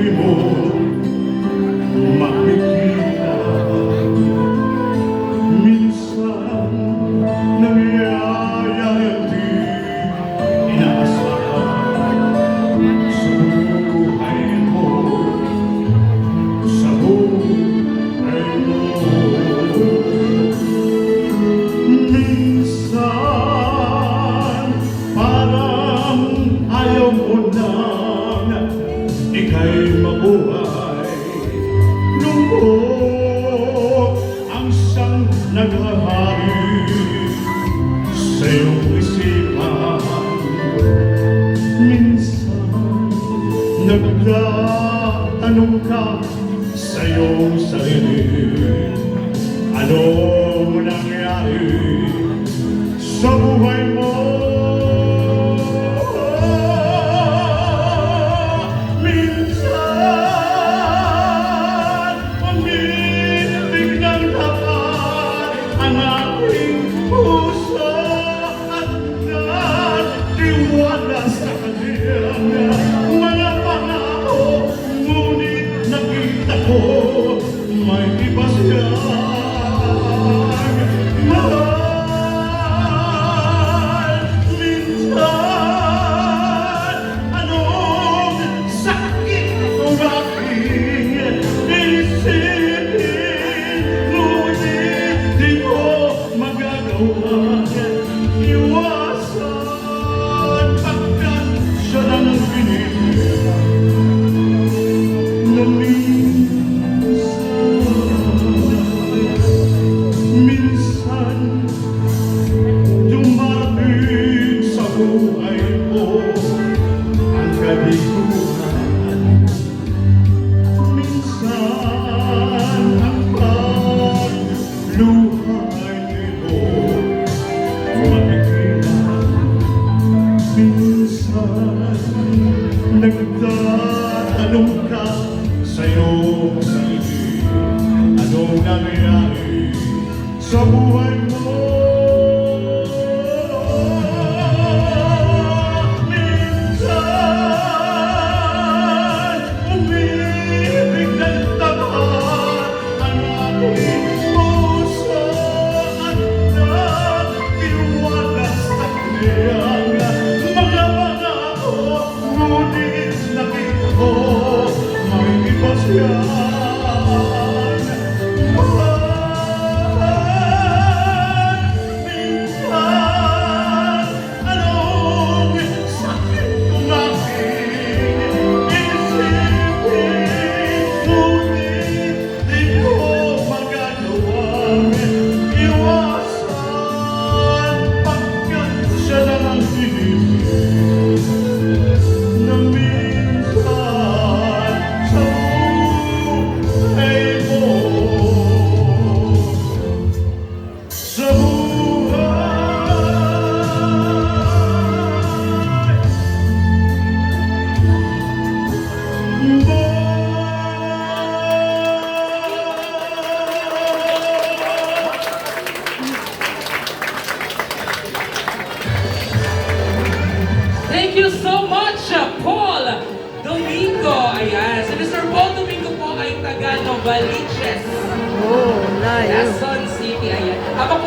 di mo makikita. Minsan nangyayari di inaasahan sa buhay mo, sa buhay mo. Minsan parang ayaw mo nang ika'y mabuhay. Lungkot ang siyang naghahari sa iyong isipan. Minsan nagtatanong ka sa iyong sarili, anong nangyari sa buhay mo? Minsan umiibig ng tapat ang aking puso at natiwala sa kanyang mga pangako, ngunit nakita ko may iba siyang mahal. Minsan anong sakit ang aking isipin, ngunit di ko magagawa iwasan pagkat siya lang ang pinili na minsan dumating sa buhay ko ang kabiguan. Minsan ang pagluhay mo makikita. Minsan nagtatanong ka sa iyong sarili, anong nangyayari sa buhay mo? Minsan umiibig ng tapat ang aking puso at natiwala sa kanyang mga pangako, ngunit nakita ko may iba siyang mahal. Minsan anong sakit ang aking isipin, ngunit di ko magagawang iwasan pagkat siya lang ang pinili na minsan sa buhay mo, sa Thank you so much, Paul Domingo. Ayan, si Mr. Paul Domingo po ay taga Novaliches, Oh, layo. Quezon City. Ayan, habang